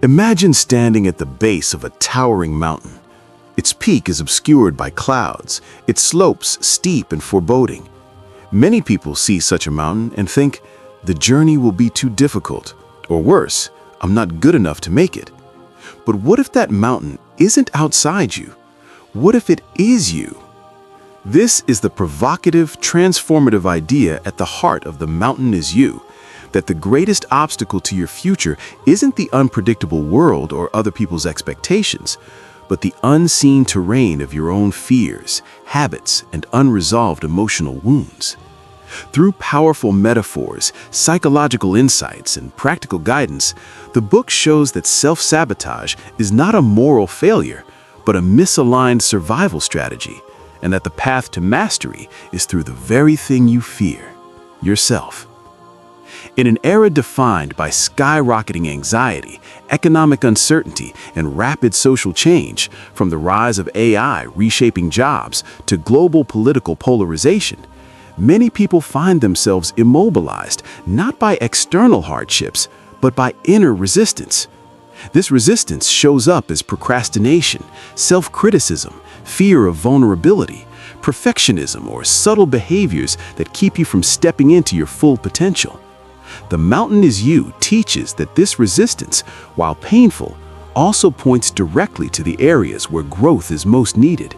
Imagine standing at the base of a towering mountain. Its peak is obscured by clouds, its slopes steep and foreboding. Many people see such a mountain and think, the journey will be too difficult, or worse, I'm not good enough to make it. But what if that mountain isn't outside you? What if it is you? This is the provocative, transformative idea at the heart of The Mountain Is You, that the greatest obstacle to your future isn't the unpredictable world or other people's expectations, but the unseen terrain of your own fears, habits, and unresolved emotional wounds. Through powerful metaphors, psychological insights, and practical guidance, the book shows that self-sabotage is not a moral failure, but a misaligned survival strategy, and that the path to mastery is through the very thing you fear, yourself. In an era defined by skyrocketing anxiety, economic uncertainty, and rapid social change, from the rise of AI reshaping jobs to global political polarization, many people find themselves immobilized not by external hardships, but by inner resistance. This resistance shows up as procrastination, self-criticism, fear of vulnerability, perfectionism, or subtle behaviors that keep you from stepping into your full potential. The Mountain Is You teaches that this resistance, while painful, also points directly to the areas where growth is most needed.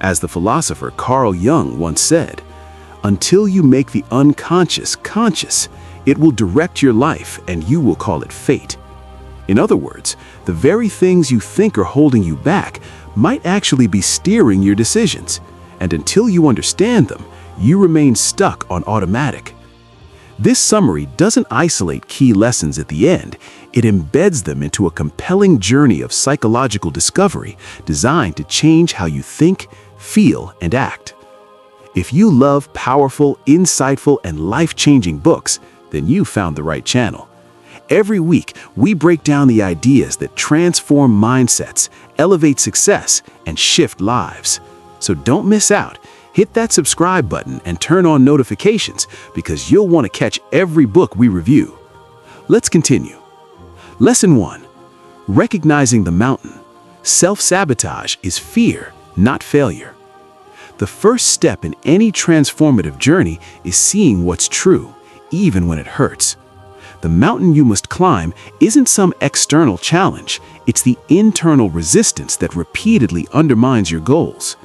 As the philosopher Carl Jung once said, "Until you make the unconscious conscious, it will direct your life and you will call it fate." In other words, the very things you think are holding you back might actually be steering your decisions, and until you understand them, you remain stuck on automatic. This summary doesn't isolate key lessons at the end, it embeds them into a compelling journey of psychological discovery designed to change how you think, feel, and act. If you love powerful, insightful, and life-changing books, then you found the right channel. Every week, we break down the ideas that transform mindsets, elevate success, and shift lives. So don't miss out. Hit that subscribe button and turn on notifications because you'll want to catch every book we review. Let's continue. Lesson 1. Recognizing the mountain. Self-sabotage is fear, not failure. The first step in any transformative journey is seeing what's true, even when it hurts. The mountain you must climb isn't some external challenge, it's the internal resistance that repeatedly undermines your goals.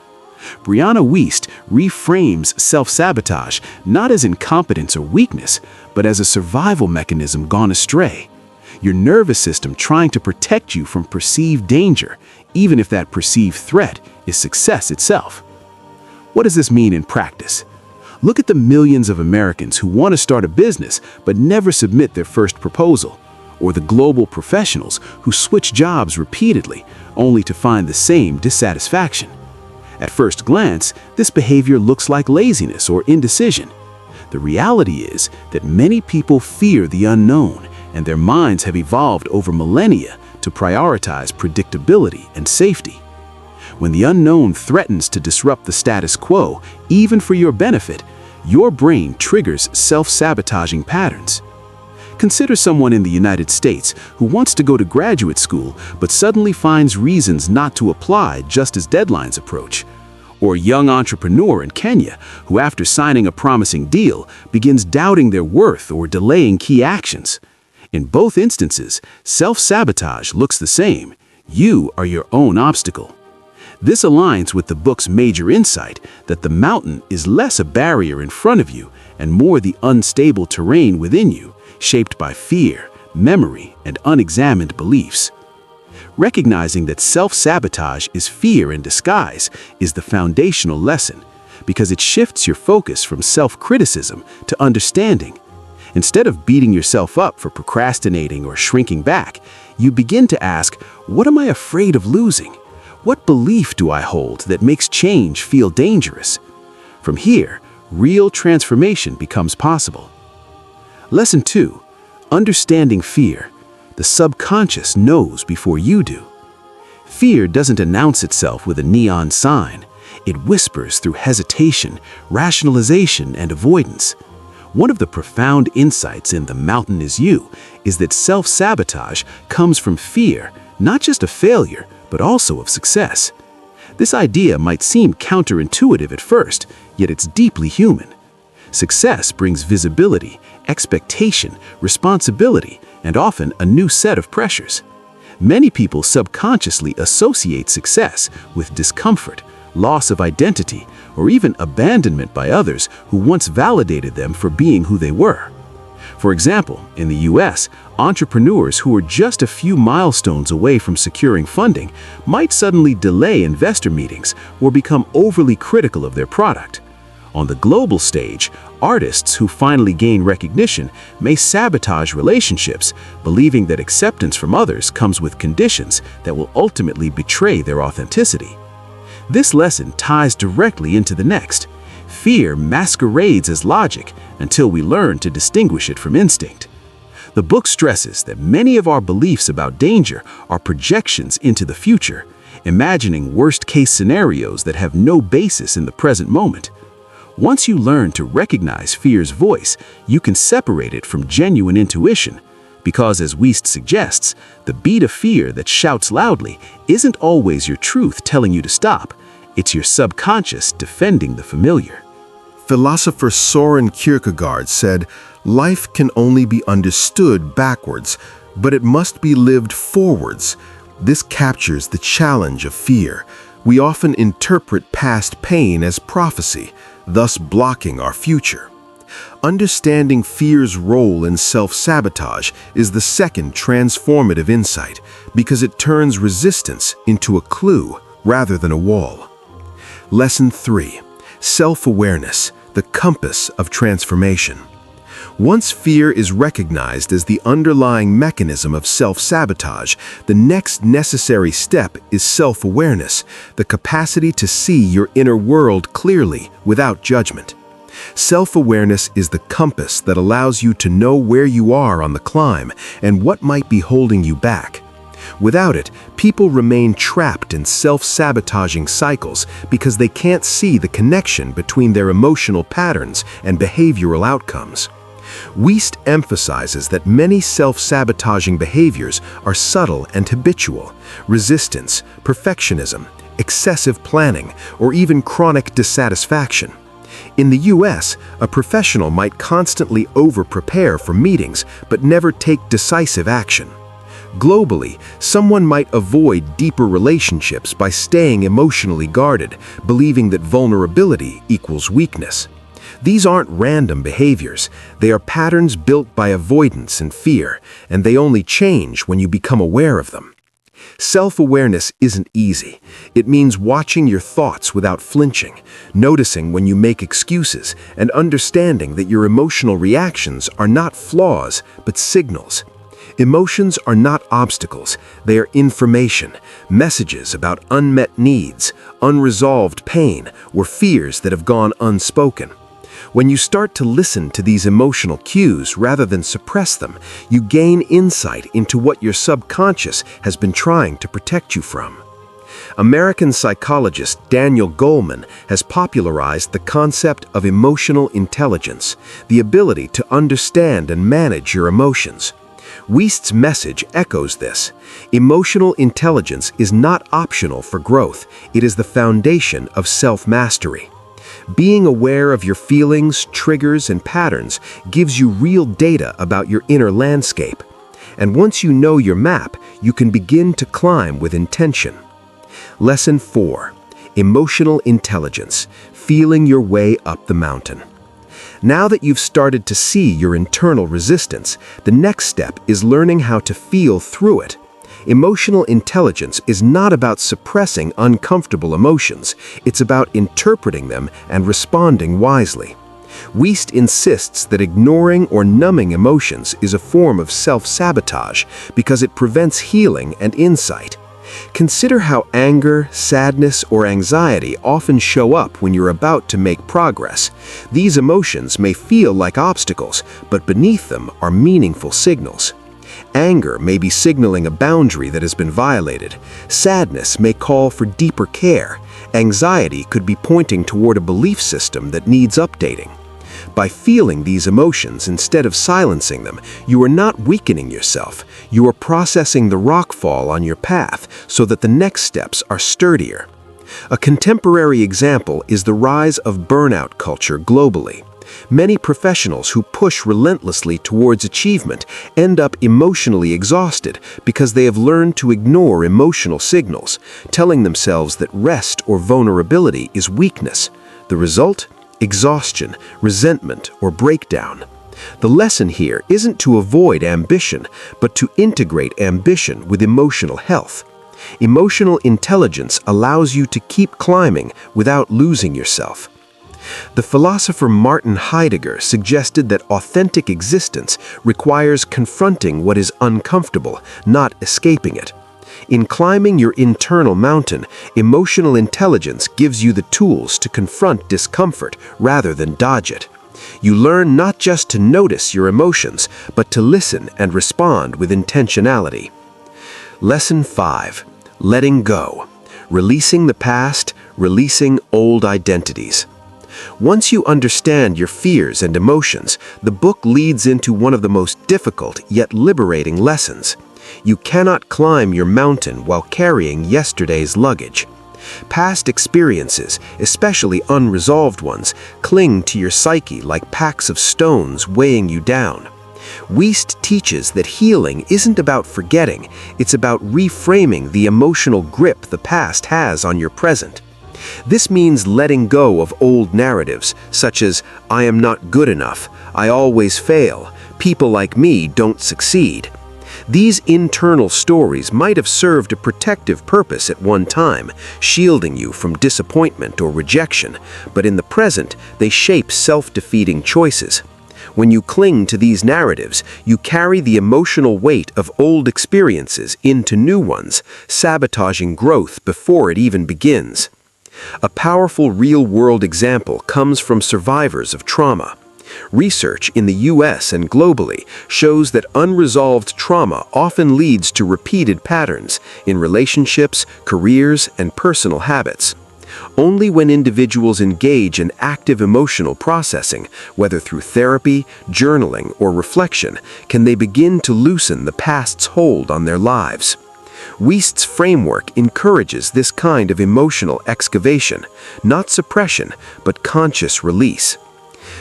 Brianna Wiest reframes self-sabotage not as incompetence or weakness, but as a survival mechanism gone astray. Your nervous system trying to protect you from perceived danger, even if that perceived threat is success itself. What does this mean in practice? Look at the millions of Americans who want to start a business but never submit their first proposal, or the global professionals who switch jobs repeatedly only to find the same dissatisfaction. At first glance, this behavior looks like laziness or indecision. The reality is that many people fear the unknown, and their minds have evolved over millennia to prioritize predictability and safety. When the unknown threatens to disrupt the status quo, even for your benefit, your brain triggers self-sabotaging patterns. Consider someone in the United States who wants to go to graduate school but suddenly finds reasons not to apply just as deadlines approach. Or a young entrepreneur in Kenya who, after signing a promising deal, begins doubting their worth or delaying key actions. In both instances, self-sabotage looks the same. You are your own obstacle. This aligns with the book's major insight that the mountain is less a barrier in front of you and more the unstable terrain within you, shaped by fear, memory, and unexamined beliefs. Recognizing that self-sabotage is fear in disguise is the foundational lesson, because it shifts your focus from self-criticism to understanding. Instead of beating yourself up for procrastinating or shrinking back, you begin to ask, what am I afraid of losing? What belief do I hold that makes change feel dangerous? From here, real transformation becomes possible. Lesson 2. Understanding fear. The subconscious knows before you do. Fear doesn't announce itself with a neon sign. It whispers through hesitation, rationalization, and avoidance. One of the profound insights in The Mountain Is You is that self-sabotage comes from fear, not just of failure, but also of success. This idea might seem counterintuitive at first, yet it's deeply human. Success brings visibility, expectation, responsibility, and often a new set of pressures. Many people subconsciously associate success with discomfort, loss of identity, or even abandonment by others who once validated them for being who they were. For example, in the US, entrepreneurs who are just a few milestones away from securing funding might suddenly delay investor meetings or become overly critical of their product. On the global stage, artists who finally gain recognition may sabotage relationships, believing that acceptance from others comes with conditions that will ultimately betray their authenticity. This lesson ties directly into the next. Fear masquerades as logic until we learn to distinguish it from instinct. The book stresses that many of our beliefs about danger are projections into the future, imagining worst-case scenarios that have no basis in the present moment. Once you learn to recognize fear's voice, you can separate it from genuine intuition, because as Wiest suggests, the beat of fear that shouts loudly isn't always your truth telling you to stop. It's your subconscious defending the familiar. Philosopher Søren Kierkegaard said, "Life can only be understood backwards, but it must be lived forwards." This captures the challenge of fear. We often interpret past pain as prophecy, thus blocking our future. Understanding fear's role in self-sabotage is the second transformative insight, because it turns resistance into a clue rather than a wall. Lesson 3. Self-awareness, the compass of transformation. Once fear is recognized as the underlying mechanism of self-sabotage, the next necessary step is self-awareness, the capacity to see your inner world clearly without judgment. Self-awareness is the compass that allows you to know where you are on the climb and what might be holding you back. Without it, people remain trapped in self-sabotaging cycles because they can't see the connection between their emotional patterns and behavioral outcomes. Wiest emphasizes that many self-sabotaging behaviors are subtle and habitual: resistance, perfectionism, excessive planning, or even chronic dissatisfaction. In the US, a professional might constantly over-prepare for meetings but never take decisive action. Globally, someone might avoid deeper relationships by staying emotionally guarded, believing that vulnerability equals weakness. These aren't random behaviors. They are patterns built by avoidance and fear, and they only change when you become aware of them. Self-awareness isn't easy. It means watching your thoughts without flinching, noticing when you make excuses, and understanding that your emotional reactions are not flaws, but signals. Emotions are not obstacles, they are information, messages about unmet needs, unresolved pain, or fears that have gone unspoken. When you start to listen to these emotional cues rather than suppress them, you gain insight into what your subconscious has been trying to protect you from. American psychologist Daniel Goleman has popularized the concept of emotional intelligence, the ability to understand and manage your emotions. Wiest's message echoes this. Emotional intelligence is not optional for growth, it is the foundation of self-mastery. Being aware of your feelings, triggers, and patterns gives you real data about your inner landscape. And once you know your map, you can begin to climb with intention. Lesson 4. Emotional intelligence, feeling your way up the mountain. Now that you've started to see your internal resistance, the next step is learning how to feel through it. Emotional intelligence is not about suppressing uncomfortable emotions, it's about interpreting them and responding wisely. Wiest insists that ignoring or numbing emotions is a form of self-sabotage because it prevents healing and insight. Consider how anger, sadness, or anxiety often show up when you're about to make progress. These emotions may feel like obstacles, but beneath them are meaningful signals. Anger may be signaling a boundary that has been violated. Sadness may call for deeper care. Anxiety could be pointing toward a belief system that needs updating. By feeling these emotions instead of silencing them, you are not weakening yourself. You are processing the rockfall on your path so that the next steps are sturdier. A contemporary example is the rise of burnout culture globally. Many professionals who push relentlessly towards achievement end up emotionally exhausted because they have learned to ignore emotional signals, telling themselves that rest or vulnerability is weakness. The result? Exhaustion, resentment, or breakdown. The lesson here isn't to avoid ambition, but to integrate ambition with emotional health. Emotional intelligence allows you to keep climbing without losing yourself. The philosopher Martin Heidegger suggested that authentic existence requires confronting what is uncomfortable, not escaping it. In climbing your internal mountain, emotional intelligence gives you the tools to confront discomfort rather than dodge it. You learn not just to notice your emotions, but to listen and respond with intentionality. Lesson 5. Letting go. Releasing the past, releasing old identities. Once you understand your fears and emotions, the book leads into one of the most difficult yet liberating lessons. You cannot climb your mountain while carrying yesterday's luggage. Past experiences, especially unresolved ones, cling to your psyche like packs of stones weighing you down. Wiest teaches that healing isn't about forgetting, it's about reframing the emotional grip the past has on your present. This means letting go of old narratives, such as, "I am not good enough," "I always fail," "people like me don't succeed." These internal stories might have served a protective purpose at one time, shielding you from disappointment or rejection, but in the present, they shape self-defeating choices. When you cling to these narratives, you carry the emotional weight of old experiences into new ones, sabotaging growth before it even begins. A powerful real-world example comes from survivors of trauma. Research in the US and globally shows that unresolved trauma often leads to repeated patterns in relationships, careers, and personal habits. Only when individuals engage in active emotional processing, whether through therapy, journaling, or reflection, can they begin to loosen the past's hold on their lives. Wiest's framework encourages this kind of emotional excavation, not suppression, but conscious release.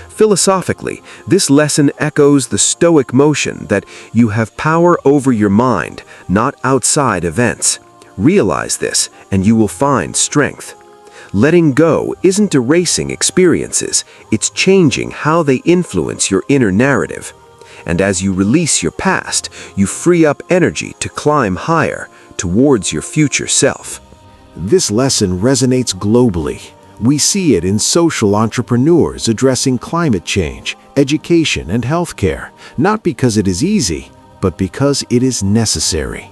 Philosophically, this lesson echoes the Stoic notion that you have power over your mind, not outside events. Realize this, and you will find strength. Letting go isn't erasing experiences, it's changing how they influence your inner narrative. And as you release your past, you free up energy to climb higher, towards your future self. This lesson resonates globally. We see it in social entrepreneurs addressing climate change, education, and healthcare, not because it is easy, but because it is necessary.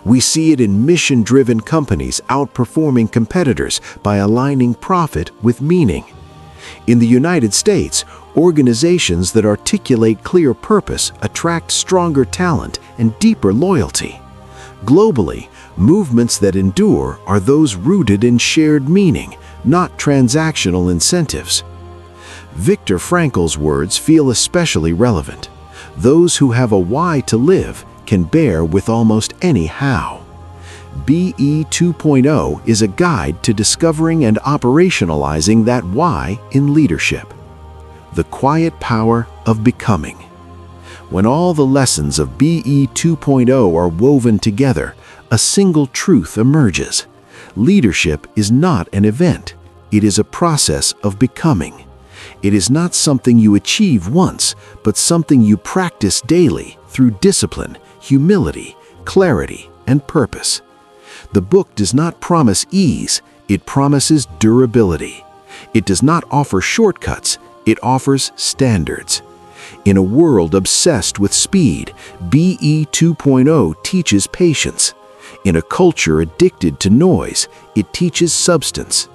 We see it in mission-driven companies outperforming competitors by aligning profit with meaning. In the United States, organizations that articulate clear purpose attract stronger talent and deeper loyalty. Globally, movements that endure are those rooted in shared meaning, not transactional incentives. Viktor Frankl's words feel especially relevant. Those who have a why to live can bear with almost any how. BE 2.0 is a guide to discovering and operationalizing that why in leadership. The quiet power of becoming. When all the lessons of BE 2.0 are woven together, a single truth emerges. Leadership is not an event. It is a process of becoming. It is not something you achieve once, but something you practice daily through discipline, humility, clarity, and purpose. The book does not promise ease, it promises durability. It does not offer shortcuts, it offers standards. In a world obsessed with speed, BE 2.0 teaches patience. In a culture addicted to noise, it teaches substance.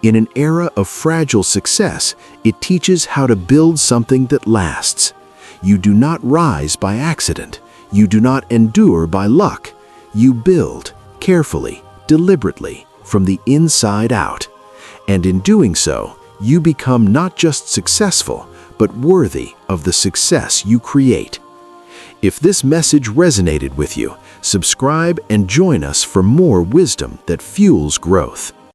In an era of fragile success, it teaches how to build something that lasts. You do not rise by accident. You do not endure by luck. You build, carefully, deliberately, from the inside out. And in doing so, you become not just successful, but worthy of the success you create. If this message resonated with you, subscribe and join us for more wisdom that fuels growth.